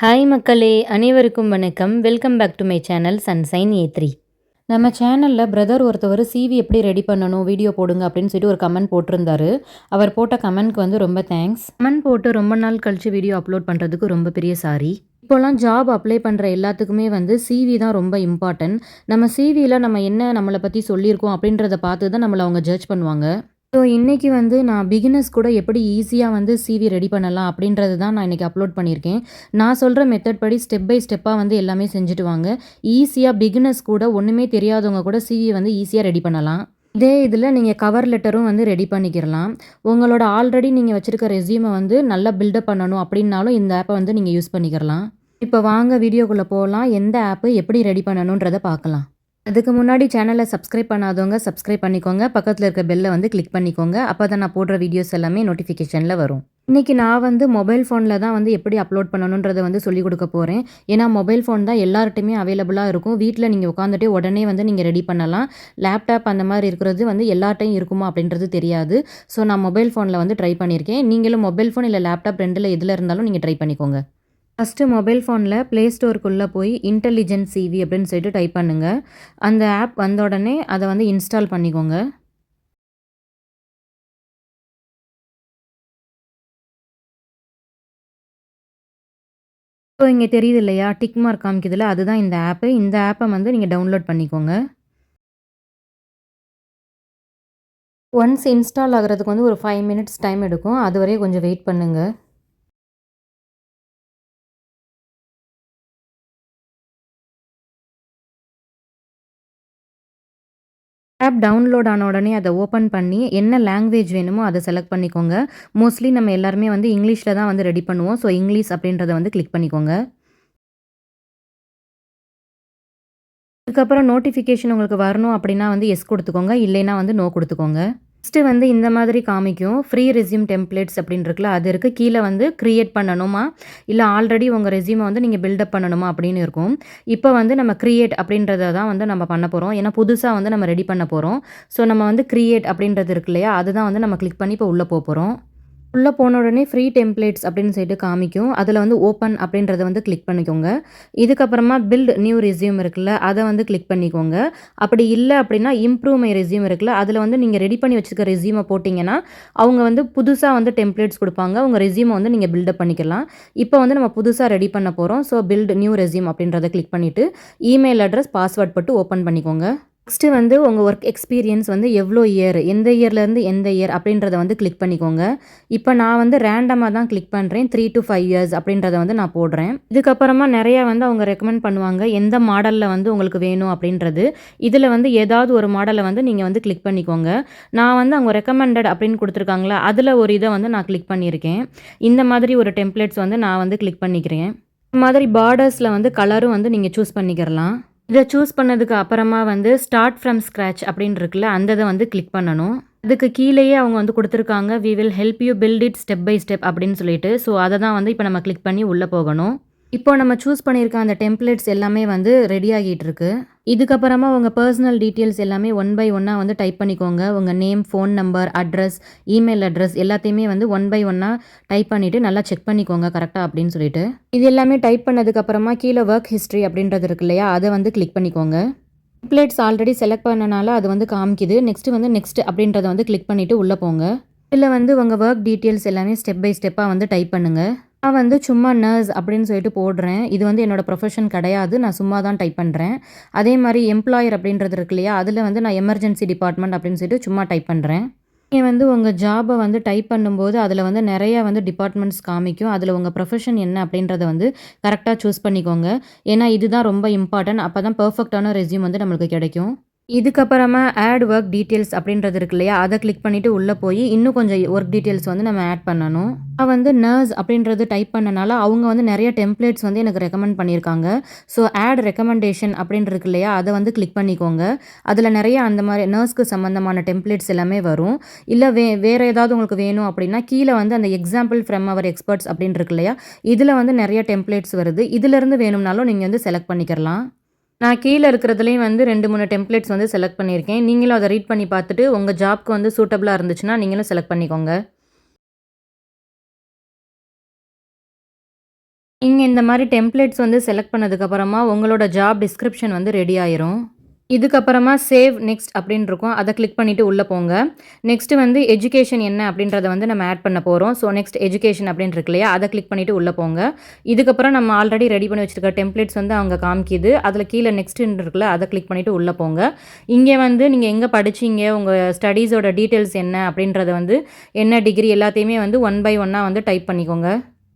Hi மக்களே, அனைவருக்கும் வணக்கம். Welcome back to my channel sunshine ஏ3. நம்ம சேனலில் பிரதர் ஒருத்தவர் சிவி எப்படி ரெடி பண்ணணும் வீடியோ போடுங்க அப்படின்னு சொல்லிட்டு ஒரு கமெண்ட் போட்டிருந்தாரு. அவர் போட்ட கமெண்ட்க்கு வந்து ரொம்ப தேங்க்ஸ். கமெண்ட் போட்டு ரொம்ப நாள் கழிச்சு வீடியோ அப்லோட் பண்ணுறதுக்கு ரொம்ப பெரிய சாரி. இப்போலாம் ஜாப் அப்ளை பண்ணுற எல்லாத்துக்குமே வந்து சிவி தான் ரொம்ப இம்பார்ட்டன்ட். நம்ம சிவியில் நம்ம என்ன நம்மளை பற்றி சொல்லியிருக்கோம் அப்படின்றத பார்த்து தான் நம்மளை அவங்க ஜட்ஜ் பண்ணுவாங்க. ஸோ இன்றைக்கி வந்து நான் பிகினர்ஸ் கூட எப்படி ஈஸியாக வந்து சிவி ரெடி பண்ணலாம் அப்படின்றது தான் நான் இன்றைக்கி அப்லோட் பண்ணியிருக்கேன். நான் சொல்கிற மெத்தட் படி ஸ்டெப் பை ஸ்டெப்பாக வந்து எல்லாமே செஞ்சுட்டு வாங்க. ஈஸியாக பிகினர்ஸ் கூட ஒன்றுமே தெரியாதவங்க கூட சிவி வந்து ஈஸியாக ரெடி பண்ணலாம். இதே இதில் நீங்கள் கவர் லெட்டரும் வந்து ரெடி பண்ணிக்கிறலாம். உங்களோட ஆல்ரெடி நீங்கள் வச்சுருக்க ரெஸ்யூமை வந்து நல்லா பில்டப் பண்ணணும் அப்படின்னாலும் இந்த ஆப்பை வந்து நீங்கள் யூஸ் பண்ணிக்கிறலாம். இப்போ வாங்க வீடியோக்குள்ளே போகலாம். எந்த ஆப்பு எப்படி ரெடி பண்ணணுன்றதை பார்க்கலாம். அதுக்கு முன்னாடி சேனலை சப்ஸ்கிரைப் பண்ணாதவங்க சப்ஸ்கிரைப் பண்ணிக்கோங்க. பக்கத்தில் இருக்க பெல்லை வந்து கிளிக் பண்ணிக்கோங்க. அப்போ தான் நான் போடுற வீடியோஸ் எல்லாமே நோட்டிஃபிகேஷனில் வரும். இன்றைக்கி நான் வந்து மொபைல் ஃபோனில் தான் வந்து எப்படி அப்லோட் பண்ணணுன்றதை வந்து சொல்லிக் கொடுக்க போகிறேன். ஏன்னா மொபைல் ஃபோன் தான் எல்லார்ட்டையுமே அவைலபிளாக இருக்கும். வீட்டில் நீங்கள் உட்காந்துட்டே உடனே வந்து நீங்கள் ரெடி பண்ணலாம். லேப்டாப் அந்த மாதிரி இருக்கிறது வந்து எல்லார்ட்டையும் இருக்குமா அப்படின்றது தெரியாது. ஸோ நான் மொபைல் ஃபோனில் வந்து ட்ரை பண்ணியிருக்கேன். நீங்களும் மொபைல் ஃபோன் இல்லை லேப்டாப் ரெண்டில் எதில் இருந்தாலும் நீங்கள் ட்ரை பண்ணிக்கோங்க. ஃபஸ்ட்டு மொபைல் ஃபோனில் ப்ளே ஸ்டோருக்குள்ளே போய் இன்டெலிஜென்ட் சிவி அப்படின்னு சொல்லிட்டு டைப் பண்ணுங்கள். அந்த ஆப் வந்த உடனே அதை வந்து இன்ஸ்டால் பண்ணிக்கோங்க. இப்போ இங்கே தெரியுது இல்லையா, டிக் மார்க் காமிக்குதுல, அதுதான் இந்த ஆப்பு. இந்த ஆப்பை வந்து நீங்கள் டவுன்லோட் பண்ணிக்கோங்க. ஒன்ஸ் இன்ஸ்டால் ஆகிறதுக்கு வந்து ஒரு 5 மினிட்ஸ் டைம் எடுக்கும். அது வரையும் கொஞ்சம் வெயிட் பண்ணுங்கள். ஆப் டவுன்லோட் ஆன உடனே அதை ஓப்பன் பண்ணி என்ன லாங்குவேஜ் வேணுமோ அதை செலக்ட் பண்ணிக்கோங்க. மோஸ்ட்லி நம்ம எல்லாருமே வந்து இங்கிலீஷில் தான் வந்து ரெடி பண்ணுவோம். ஸோ இங்கிலீஷ் அப்படின்றத வந்து கிளிக் பண்ணிக்கோங்க. அதுக்கப்புறம் நோட்டிஃபிகேஷன் உங்களுக்கு வரணும் அப்படின்னா வந்து எஸ் கொடுத்துக்கோங்க. இல்லைன்னா வந்து நோ கொடுத்துக்கோங்க. நெக்ஸ்ட்டு வந்து இந்த மாதிரி காமிக்கும். ஃப்ரீ ரெஸ்யூம் டெம்ப்ளேட்ஸ் அப்படின்னு இருக்குல்ல, அது இருக்குது. கீழே வந்து கிரியேட் பண்ணணுமா இல்லை ஆல்ரெடி உங்கள் ரெஸ்யூமை வந்து நீங்கள் பில்டப் பண்ணணுமா அப்படின்னு இருக்கும். இப்போ வந்து நம்ம கிரியேட் அப்படின்றத தான் வந்து நம்ம பண்ண போகிறோம். ஏன்னா புதுசாக வந்து நம்ம ரெடி பண்ண போகிறோம். ஸோ நம்ம வந்து கிரியேட் அப்படின்றது இருக்கு இல்லையா, அதுதான் வந்து நம்ம கிளிக் பண்ணி இப்போ உள்ளே போகிறோம். உள்ளே போன உடனே ஃப்ரீ டெம்ப்ளேட்ஸ் அப்படின்னு சொல்லிட்டு காமிக்கும். அதில் வந்து ஓப்பன் அப்படின்றத வந்து கிளிக் பண்ணிக்கோங்க. இதுக்கப்புறமா பில்ட் நியூ ரெஸ்யூம் இருக்குல்ல, அதை வந்து கிளிக் பண்ணிக்கோங்க. அப்படி இல்லை அப்படின்னா இம்ப்ரூவ் மை ரெஸ்யூம் இருக்குல்ல, அதில் வந்து நீங்கள் ரெடி பண்ணி வச்சுருக்க ரெஸ்யூமை போட்டிங்கன்னா அவங்க வந்து புதுசாக வந்து டெம்ப்ளேட்ஸ் கொடுப்பாங்க. உங்கள் ரெஸ்யூமை வந்து நீங்கள் பில்டப் பண்ணிக்கலாம். இப்போ வந்து நம்ம புதுசாக ரெடி பண்ண போகிறோம். ஸோ பில்ட் நியூ ரெஸ்யூம் அப்படின்றத கிளிக் பண்ணிவிட்டு இமெயில் அட்ரஸ் பாஸ்வேர்ட் போட்டு ஓப்பன் பண்ணிக்கோங்க. நெக்ஸ்ட்டு வந்து உங்கள் ஒர்க் எக்ஸ்பீரியன்ஸ் வந்து எவ்வளோ இயர், எந்த இயர்லேருந்து எந்த இயர் அப்படின்றத வந்து கிளிக் பண்ணிக்கோங்க. இப்போ நான் வந்து ரேண்டமாக தான் கிளிக் பண்ணுறேன். 3 to 5 இயர்ஸ் அப்படின்றத வந்து நான் போடுறேன். இதுக்கப்புறமா நிறையா வந்து அவங்க ரெக்கமெண்ட் பண்ணுவாங்க எந்த மாடலில் வந்து உங்களுக்கு வேணும் அப்படின்றது. இதில் வந்து ஏதாவது ஒரு மாடலை வந்து நீங்கள் வந்து கிளிக் பண்ணிக்கோங்க. நான் வந்து அவங்க ரெக்கமெண்டட் அப்படின்னு கொடுத்துருக்காங்களா, அதில் ஒரு இதை வந்து நான் கிளிக் பண்ணியிருக்கேன். இந்த மாதிரி ஒரு டெம்ப்ளேட்ஸ் வந்து நான் வந்து கிளிக் பண்ணிக்கிறேன். இந்த மாதிரி பார்டர்ஸில் வந்து கலரும் வந்து நீங்கள் சூஸ் பண்ணிக்கிறலாம். இதை சூஸ் பண்ணதுக்கு அப்புறமா வந்து ஸ்டார்ட் ஃப்ரம் ஸ்க்ராட்ச் அப்படின்னு இருக்குல்ல, அந்த இதை வந்து கிளிக் பண்ணணும். அதுக்கு கீழேயே அவங்க வந்து கொடுத்துருக்காங்க, we will help you build it step by step அப்படின்னு சொல்லிட்டு. ஸோ அதை தான் வந்து இப்போ நம்ம கிளிக் பண்ணி உள்ளே போகணும். இப்போ நம்ம சூஸ் பண்ணியிருக்க அந்த டெம்ப்ளேட்ஸ் எல்லாமே வந்து ரெடி ஆகிட்டு இருக்கு. இதுக்கப்புறமா உங்கள் பர்சனல் டீட்டெயில்ஸ் எல்லாமே ஒன் பை ஒன்னாக வந்து டைப் பண்ணிக்கோங்க. உங்கள் name, phone number, address, email address எல்லாத்தையுமே வந்து ஒன் பை ஒன்னாக டைப் பண்ணிவிட்டு நல்லா செக் பண்ணிக்கோங்க கரெக்டாக அப்படின்னு சொல்லிட்டு. இது எல்லாமே டைப் பண்ணதுக்கப்புறமா கீழே ஒர்க் ஹிஸ்ட்ரி அப்படின்றது இருக்கு இல்லையா, அதை வந்து கிளிக் பண்ணிக்கோங்க. டெம்ப்ளேட்ஸ் ஆல்ரெடி செலக்ட் பண்ணனால அது வந்து காமிக்குது. நெக்ஸ்ட் அப்படின்றத வந்து கிளிக் பண்ணிவிட்டு உள்ளே போங்க. இதில் வந்து உங்கள் ஒர்க் டீட்டெயில்ஸ் எல்லாமே ஸ்டெப் பை ஸ்டெப்பாக வந்து டைப் பண்ணுங்கள். நான் வந்து சும்மா நர்ஸ் அப்படின்னு சொல்லிட்டு போடுறேன். இது வந்து என்னோடய ப்ரொஃபஷன் கிடையாது. நான் சும்மா தான் டைப் பண்ணுறேன். அதே மாதிரி எம்ப்ளாயர் அப்படின்றது இருக்கு இல்லையா, அதில் வந்து நான் எமர்ஜென்சி டிபார்ட்மெண்ட் அப்படின்னு சொல்லிட்டு சும்மா டைப் பண்ணுறேன். நீங்கள் வந்து உங்கள் ஜாபை வந்து டைப் பண்ணும்போது அதில் வந்து நிறையா வந்து டிபார்ட்மெண்ட்ஸ் காமிக்கும். அதில் உங்கள் ப்ரொஃபஷன் என்ன அப்படின்றத வந்து கரெக்டாக சூஸ் பண்ணிக்கோங்க. ஏன்னா இதுதான் ரொம்ப இம்பார்ட்டன்ட். அப்போ தான் பெர்ஃபெக்டான ரெஸ்யூம் வந்து நம்மளுக்கு கிடைக்கும். இதுக்கப்புறமா ஆட் ஒர்க் டீட்டெயில்ஸ் அப்படின்றது இருக்கு இல்லையா, அதை கிளிக் பண்ணிவிட்டு உள்ளே போய் இன்னும் கொஞ்சம் ஒர்க் டீட்டெயில்ஸ் வந்து நம்ம ஆட் பண்ணணும். நான் வந்து நர்ஸ் அப்படின்றது டைப் பண்ணனால அவங்க வந்து நிறைய டெம்ப்ளேட்ஸ் வந்து எனக்கு ரெக்கமெண்ட் பண்ணியிருக்காங்க. ஸோ ஆட் ரெக்கமெண்டேஷன் அப்படின்னு இருக்கு இல்லையா, அதை வந்து கிளிக் பண்ணிக்கோங்க. அதில் நிறைய அந்த மாதிரி நர்ஸ்க்கு சம்மந்தமான டெம்ப்ளேட்ஸ் எல்லாமே வரும். இல்லை வேறு ஏதாவது உங்களுக்கு வேணும் அப்படின்னா கீழே வந்து அந்த எக்ஸாம்பிள் ஃப்ரம் அவர் எக்ஸ்பர்ட்ஸ் அப்படின்னு இருக்கு இல்லையா, இதில் வந்து நிறைய டெம்ப்ளேட்ஸ் வருது. இதிலேருந்து வேணும்னாலும் நீங்கள் வந்து செலக்ட் பண்ணிக்கிறலாம். நான் கீழே இருக்கிறதுலேயும் வந்து 2, 3 டெம்ப்ளேட்ஸ் வந்து செலக்ட் பண்ணியிருக்கேன். நீங்களும் அதை ரீட் பண்ணி பார்த்துட்டு உங்கள் ஜாப்க்கு வந்து சூட்டபிளாக இருந்துச்சுன்னா நீங்களும் செலக்ட் பண்ணிக்கோங்க. நீங்க இந்த மாரி டெம்ப்ளேட்ஸ் வந்து செலக்ட் பண்ணதுக்கப்புறமா, உங்களோட ஜாப் டிஸ்கிரிப்ஷன் வந்து ரெடி ஆயிரும். இதுக்கப்புறமா சேவ் நெக்ஸ்ட் அப்படின்னு இருக்கும். அத கிளிக் பண்ணிட்டு உள்ள போங்க. நெக்ஸ்ட் வந்து எஜுகேஷன் என்ன அப்படின்றத வந்து நம்ம ஆட் பண்ண போறோம். ஸோ நெக்ஸ்ட் எஜுகேஷன் அப்படின்னு இருக்கு இல்லையா? அத கிளிக் பண்ணிட்டு உள்ள போங்க. இதுக்கப்புறம் நம்ம ஆல்ரெடி ரெடி பண்ணி வச்சிருக்க டெம்ப்ளேட்ஸ் வந்து அங்க காமிக்குது. அதுல கீழ நெக்ஸ்ட்ன்னு இருக்குல்ல, அத கிளிக் பண்ணிட்டு உள்ள போங்க. இங்க வந்து நீங்க எங்க படிச்சீங்க, உங்க ஸ்டடீஸோட டீட்டெயில்ஸ் என்ன அப்படின்றத வந்து என்ன டிகிரி எல்லாத்தையுமே வந்து ஒன் பை ஒன்னா வந்து டைப் பண்ணிக்கோங்க.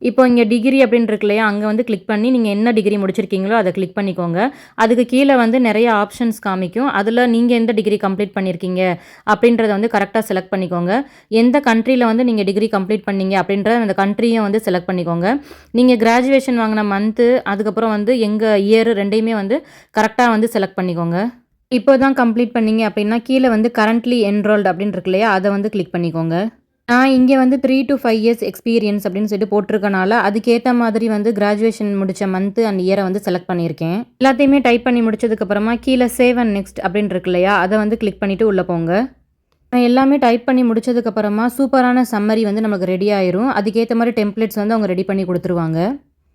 இப்போ இங்க டிகிரி அப்படின்னு இருக்கு இல்லையா? அங்க வந்து கிளிக் பண்ணி நீங்க என்ன டிகிரி முடிச்சிருக்கீங்களோ அத கிளிக் பண்ணிக்கோங்க. அதுக்கு கீழ வந்து நெறைய ஆப்ஷன்ஸ் காமிக்கும். அதுல நீங்க எந்த டிகிரி கம்ப்ளீட் பண்ணியிருக்கீங்க அப்படின்றத வந்து கரெக்ட்டா செலக்ட் பண்ணிக்கோங்க. எந்த கண்ட்ரில வந்து நீங்க டிகிரி கம்ப்ளீட் பண்ணீங்க அப்படின்ற அந்த கண்ட்ரியும் வந்து செலக்ட் பண்ணிக்கோங்க. நீங்க கிராஜுவேஷன் வாங்குன மந்த்து, அதுக்கப்புறம் வந்து எங்க இயர் 2யுமே வந்து கரெக்ட்டா வந்து செலக்ட் பண்ணிக்கோங்க. இப்போ தான் கம்ப்ளீட் பண்ணீங்க அப்படின்னா, கீழ வந்து கரண்ட்லி என்ரோல்ட் அப்படின்னு இருக்கு இல்லையா? அத வந்து கிளிக் பண்ணிக்கோங்க. நான் இங்க வந்து 3 டூ 5 இயர்ஸ் எக்ஸ்பீரியன்ஸ் அப்படின்னு சொல்லிட்டு போட்டிருக்கனால, அதுக்கேத்த மாதிரி வந்து கிராஜுவேஷன் முடிச்ச மந்த் அண்ட் இயர வந்து செலக்ட் பண்ணியிருக்கேன். எல்லாத்தையுமே டைப் பண்ணி முடிச்சதுக்கப்புறமா, கீழ சேவ் அண்ட் நெக்ஸ்ட் அப்படின்னு இருக்கு இல்லையா? அத வந்து கிளிக் பண்ணிட்டு உள்ள போங்க. நான் எல்லாமே டைப் பண்ணி முடிச்சதுக்கப்புறமா, சூப்பரான சம்மரி வந்து நமக்கு ரெடி ஆயிரும். அதுக்கேத்த மாரி டெம்ப்ளேட்ஸ் வந்து அவங்க ரெடி பண்ணி குடுத்துருவாங்க.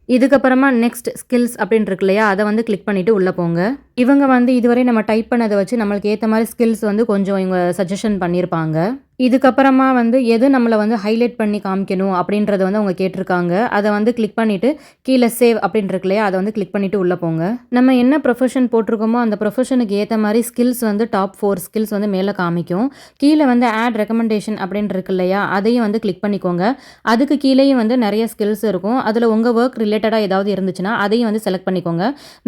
இதுக்கப்புறமா நெக்ஸ்ட் ஸ்கில்ஸ் அப்படின்னு இருக்கு இல்லையா? அத வந்து கிளிக் பண்ணிட்டு உள்ள போங்க. இவங்க வந்து இதுவரை நம்ம டைப் பண்ணத வச்சு நம்மளுக்கு ஏத்த மாரி ஸ்கில்ஸ் வந்து கொஞ்சம் இவங்க சஜஷன் பண்ணியிருப்பாங்க. இதுக்கப்புறமா வந்து எது நம்மள வந்து ஹைலைட் பண்ணி காமிக்கணும் அப்படின்றத வந்து அவங்க கேட்டிருக்காங்க. அத வந்து கிளிக் பண்ணிட்டு கீழ சேவ் அப்படின்னு இருக்கு இல்லையா? அத வந்து கிளிக் பண்ணிட்டு உள்ள போங்க. நம்ம என்ன ப்ரொஃபஷன் போட்டிருக்கோமோ அந்த ப்ரொஃபஷனுக்கு ஏத்த மாரி ஸ்கில்ஸ் வந்து டாப் 4 ஸ்கில்ஸ் வந்து மேல காமிக்கும். கீழ வந்து ஆட் ரெக்கமெண்டேஷன் அப்படின்னு இருக்கு இல்லையா? அதையும் வந்து கிளிக் பண்ணிக்கோங்க. அதுக்கு கீழயும் வந்து நெறைய ஸ்கில்ஸ் இருக்கும். அதுல உங்க வொர்க் ரிலேட்டடா ஏதாவது இருந்துச்சுன்னா, அதையும் வந்து செலக்ட் பண்ணிக்கோங்க.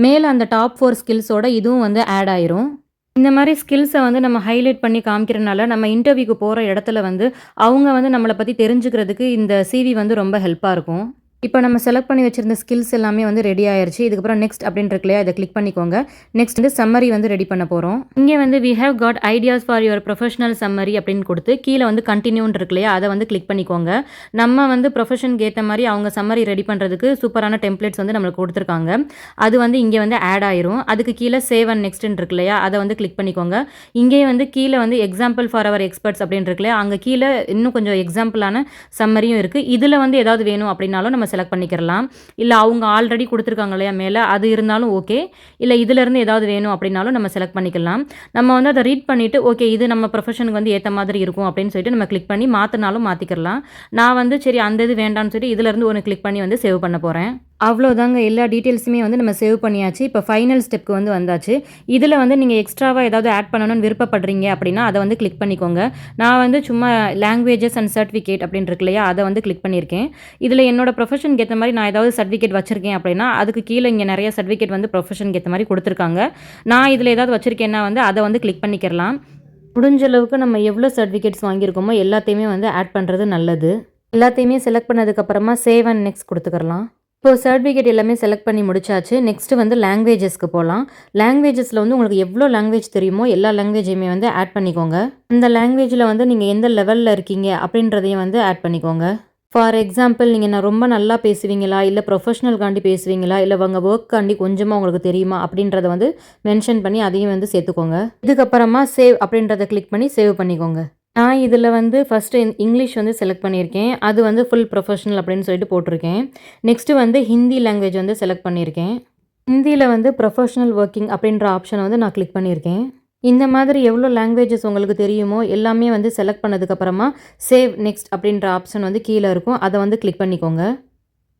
மேல அந்த டாப் 4 ஸ்கில்ஸோட இதுவும் வந்து ஆட் ஆயிரும். இந்த மாரி ஸ்கில்ஸ வந்து நம்ம ஹைலைட் பண்ணி காமிக்கிறனால, நம்ம இன்டர்வியூக்கு போற இடத்துல வந்து, அவங்க வந்து நம்மள பத்தி தெரிஞ்சுக்கிறதுக்கு இந்த சிவி வந்து ரொம்ப ஹெல்ப்பா இருக்கும். இப்ப நம்ம செலக்ட் பண்ணி வச்சிருந்த ஸ்கில்ஸ் எல்லாமே வந்து ரெடி ஆயிருச்சு. இதுக்கப்புறம் நெக்ஸ்ட் அப்படின்னு இருக்கு இல்லையா? இத கிளிக் பண்ணிக்கோங்க. நெக்ஸ்ட் வந்து சம்மரி வந்து ரெடி பண்ண போறோம். இங்க வந்து we have got ideas for your professional summary அப்படின்னு குடுத்து, கீழ வந்து கன்டின்யூன்னு இருக்கு இல்லையா? அத வந்து கிளிக் பண்ணிக்கோங்க. நம்ம வந்து ப்ரொஃபஷனுக்கு ஏத்த மாரி அவங்க சம்மரி ரெடி பண்றதுக்கு சூப்பரான டெம்ப்ளேட்ஸ் வந்து நம்மளுக்கு குடுத்துருக்காங்க. அது வந்து இங்க வந்து ஆட் ஆயிரும். அதுக்கு கீழ சேவ் அண்ட் நெக்ஸ்ட்ன்னு இருக்கு இல்லையா? அத வந்து கிளிக் பண்ணிக்கோங்க. இங்கேயே வந்து கீழ வந்து எக்ஸாம்பிள் ஃபார் அவர் எக்ஸ்பர்ட்ஸ் அப்படின்னு இருக்கு இல்லையா? அங்க கீழ இன்னும் கொஞ்சம் எக்ஸாம்பிளான சம்மரியும் இருக்கு. இதுல வந்து ஏதாவது வேணும் அப்படின்னாலும் நம்ம செலக்ட் பண்ணிக்கிறலாம். இல்ல அவங்க ஆல்ரெடி குடுத்துருக்காங்க இல்லையா மேல, அது இருந்தாலும் ஓகே. இல்ல இதுலருந்து ஏதாவது வேணும் அப்படின்னாலும் நம்ம செலக்ட் பண்ணிக்கலாம். நம்ம வந்து அத ரீட் பண்ணிட்டு, ஓகே இது நம்ம ப்ரொஃபஷனுக்கு வந்து ஏத்த மாதிரி இருக்கும் அப்படின்னு சொல்லிட்டு நம்ம கிளிக் பண்ணி மாத்துனாலும் மாத்திக்கிறலாம். நான் வந்து சரி அந்த இது வேண்டான்னு சொல்லி இதுலருந்து ஒண்ணு கிளிக் பண்ணி வந்து சேவ் பண்ண போறேன். அவ்வளோதாங்க. எல்லா டீட்டெயில்ஸுமே வந்து நம்ம சேவ் பண்ணியாச்சு. இப்போ ஃபைனல் ஸ்டெப்க்கு வந்து வந்தாச்சு. இதில வந்து நீங்க எக்ஸ்ட்ராவா ஏதாவது ஆட் பண்ணணும்னு விருப்பப்படுறீங்க அப்படின்னா, அத வந்து கிளிக் பண்ணிக்கோங்க. நான் வந்து சும்மா லாங்குவேஜஸ் அண்ட் சர்டிஃபிகேட் அப்படின்னு இருக்கு இல்லையா? அத வந்து கிளிக் பண்ணியிருக்கேன். இதில என்னோட ப்ரொஃபஷனுக்கு ஏத்த மாரி நான் ஏதாவது சர்டிஃபிகேட் வச்சிருக்கேன் அப்படின்னா, அதுக்கு கீழ இங்க நெறைய சர்டிஃபிகேட் வந்து ப்ரொஃபஷனுக்கு ஏத்த மாரி குடுத்துருக்காங்க. நான் இதில ஏதாவது வச்சிருக்கேன்னா வந்து அத வந்து கிளிக் பண்ணிக்கிறலாம். முடிஞ்ச அளவுக்கு நம்ம எவ்வளோ சர்டிஃபிகேட்ஸ் வாங்கியிருக்கோமோ எல்லாத்தையுமே வந்து ஆட் பண்றது நல்லது. எல்லாத்தையுமே செலக்ட் பண்ணதுக்கப்புறமா சேவ் அண்ட் நெக்ஸ்ட் குடுத்துக்கிறலாம். இப்போ சர்டிஃபிகேட் எல்லாமே செலக்ட் பண்ணி முடிச்சாச்சு. நெக்ஸ்ட் வந்து லாங்குவேஜஸ்க்கு போலாம். லாங்குவேஜஸ்ல வந்து உங்களுக்கு எவ்வளோ லாங்குவேஜ் தெரியுமோ எல்லா லாங்குவேஜையுமே வந்து ஆட் பண்ணிக்கோங்க. அந்த லாங்குவேஜ்ல வந்து நீங்க எந்த லெவல்ல இருக்கீங்க அப்படின்றதையும் வந்து ஆட் பண்ணிக்கோங்க. ஃபார் எக்ஸாம்பிள் நீங்க ரொம்ப நல்லா பேசுவீங்களா? இல்ல ப்ரொஃபஷனல்காண்டி பேசுவீங்களா? இல்ல உங்க வொர்க்காண்டி கொஞ்சமா உங்களுக்கு தெரியுமா? அப்படின்றத வந்து மென்ஷன் பண்ணி அதையும் வந்து சேர்த்துக்கோங்க. இதுக்கப்புறமா சேவ் அப்படின்றத கிளிக் பண்ணி சேவ் பண்ணிக்கோங்க. நான் இதில வந்து ஃபர்ஸ்ட்டு இங்கிலீஷ் வந்து செலக்ட் பண்ணியிருக்கேன். அது வந்து ஃபுல் ப்ரொஃபஷனல் அப்படின்னு சொல்லிட்டு போட்டிருக்கேன். நெக்ஸ்ட்டு வந்து ஹிந்தி லாங்குவேஜ் வந்து செலக்ட் பண்ணியிருக்கேன். ஹிந்தியில வந்து ப்ரொஃபஷனல் ஒர்க்கிங் அப்படின்ற ஆப்ஷன வந்து நான் கிளிக் பண்ணியிருக்கேன். இந்த மாதிரி எவ்வளோ லாங்குவேஜஸ் உங்களுக்கு தெரியுமோ எல்லாமே வந்து செலக்ட் பண்ணதுக்கப்புறமா சேவ் நெக்ஸ்ட் அப்படின்ற ஆப்ஷன் வந்து கீழ இருக்கும். அத வந்து கிளிக் பண்ணிக்கோங்க.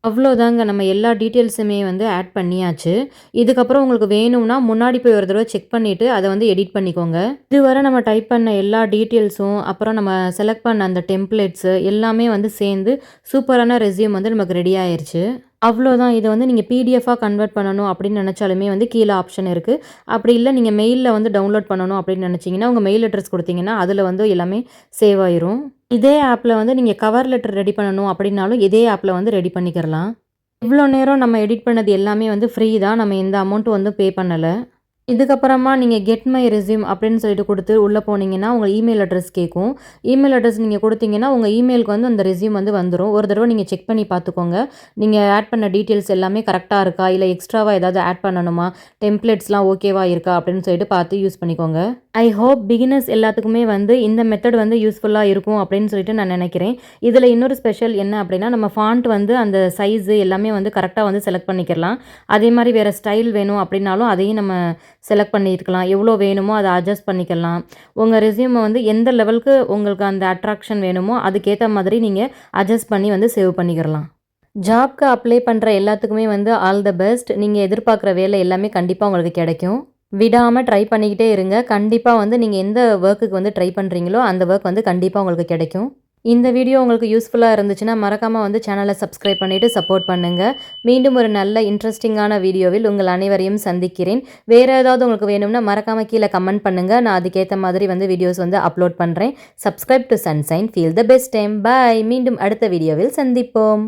அவ்வளோதாங்க. நம்ம எல்லா டீட்டெயில்ஸுமே வந்து ஆட் பண்ணியாச்சு. இதுக்கப்புறம் உங்களுக்கு வேணும்னா, முன்னாடி போய் ஒரு தடவ செக் பண்ணிட்டு, அத வந்து எடிட் பண்ணிக்கோங்க. இதுவரை நம்ம டைப் பண்ண எல்லா டீட்டெயில்ஸும், அப்புறம் நம்ம செலக்ட் பண்ண அந்த டெம்ப்ளேட்ஸு எல்லாமே வந்து சேர்ந்து சூப்பரான ரெஸ்யூம் வந்து நமக்கு ரெடி ஆயிருச்சு. அவ்வளோதான். இத வந்து நீங்க பிடிஎஃபா கன்வெர்ட் பண்ணணும் அப்படின்னு நெனச்சாலுமே வந்து கீழ ஆப்ஷன் இருக்கு. அப்படி இல்ல நீங்க மெயில்ல வந்து டவுன்லோட் பண்ணணும் அப்படின்னு நெனச்சீங்கன்னா, உங்க மெயில் அட்ரஸ் குடுத்தீங்கன்னா, அதுல வந்து எல்லாமே சேவ் ஆயிரும். இதே ஆப்ல வந்து நீங்க கவர் லெட்டர் ரெடி பண்ணணும் அப்படின்னாலும், இதே ஆப்ல வந்து ரெடி பண்ணிக்கிறலாம். இவ்ளோ நேரம் நம்ம எடிட் பண்ணது எல்லாமே வந்து ஃப்ரீ தான். நம்ம எந்த அமௌண்ட்டும் வந்து பே பண்ணல. இதுக்கப்புறமா நீங்க கெட் மை ரெஸ்யூம் அப்படின்னு சொல்லிட்டு குடுத்து உள்ள போனீங்கன்னா, உங்க இமெயில் அட்ரஸ் கேட்கும். இமெயில் அட்ரஸ் நீங்க குடுத்தீங்கன்னா, உங்க இமெயிலுக்கு வந்து அந்த ரெஸ்யூம் வந்து வந்துரும். ஒரு தடவ நீங்க செக் பண்ணி பார்த்துக்கோங்க. நீங்க ஆட் பண்ண டீட்டெயில்ஸ் எல்லாமே கரெக்ட்டா இருக்கா? இல்ல எக்ஸ்ட்ராவா ஏதாவது ஆட் பண்ணணுமா? டெம்ப்ளேட்ஸ்லாம் ஓகேவா இருக்கா? அப்படின்னு சொல்லிட்டு பார்த்து யூஸ் பண்ணிக்கோங்க. ஐ ஹோப் பிகினர்ஸ் எல்லாத்துக்குமே வந்து இந்த மெத்தட் வந்து யூஸ்ஃபுல்லாக இருக்கும் அப்படின்னு சொல்லிட்டு நான் நினைக்கிறேன். இதில் இன்னொரு ஸ்பெஷல் என்ன அப்படின்னா, நம்ம ஃபாண்ட் வந்து அந்த சைஸு எல்லாமே வந்து கரெக்டாக வந்து செலக்ட் பண்ணிக்கிறலாம். அதே மாதிரி வேறு ஸ்டைல் வேணும் அப்படின்னாலும் அதையும் நம்ம செலக்ட் பண்ணியிருக்கலாம். எவ்வளோ வேணுமோ அதை அட்ஜஸ்ட் பண்ணிக்கலாம். உங்கள் ரெஸ்யூமை வந்து எந்த லெவலுக்கு உங்களுக்கு அந்த அட்ராக்ஷன் வேணுமோ அதுக்கேற்ற மாதிரி நீங்கள் அட்ஜஸ்ட் பண்ணி வந்து சேவ் பண்ணிக்கிறலாம். ஜாப்க்கு அப்ளை பண்ணுற எல்லாத்துக்குமே வந்து ஆல் த பெஸ்ட். நீங்கள் எதிர்பார்க்குற வேலை எல்லாமே கண்டிப்பாக உங்களுக்கு கிடைக்கும். விடாமல் ட்ரை பண்ணிக்கிட்டே இருங்க. கண்டிப்பாக வந்து நீங்கள் எந்த ஒர்க்குக்கு வந்து ட்ரை பண்ணுறீங்களோ அந்த ஒர்க் வந்து கண்டிப்பாக உங்களுக்கு கிடைக்கும். இந்த வீடியோ உங்களுக்கு யூஸ்ஃபுல்லாக இருந்துச்சுன்னா மறக்காமல் வந்து சேனலை சப்ஸ்கிரைப் பண்ணிவிட்டு சப்போர்ட் பண்ணுங்கள். மீண்டும் ஒரு நல்ல இன்ட்ரெஸ்டிங்கான வீடியோவில் உங்கள் அனைவரையும் சந்திக்கிறேன். வேறு ஏதாவது உங்களுக்கு வேணும்னா மறக்காமல் கீழே கமெண்ட் பண்ணுங்கள். நான் அதுக்கேற்ற மாதிரி வந்து வீடியோஸ் வந்து அப்லோட் பண்ணுறேன். Subscribe to sunshine. Feel the best time. Bye. மீண்டும் அடுத்த வீடியோவில் சந்திப்போம்.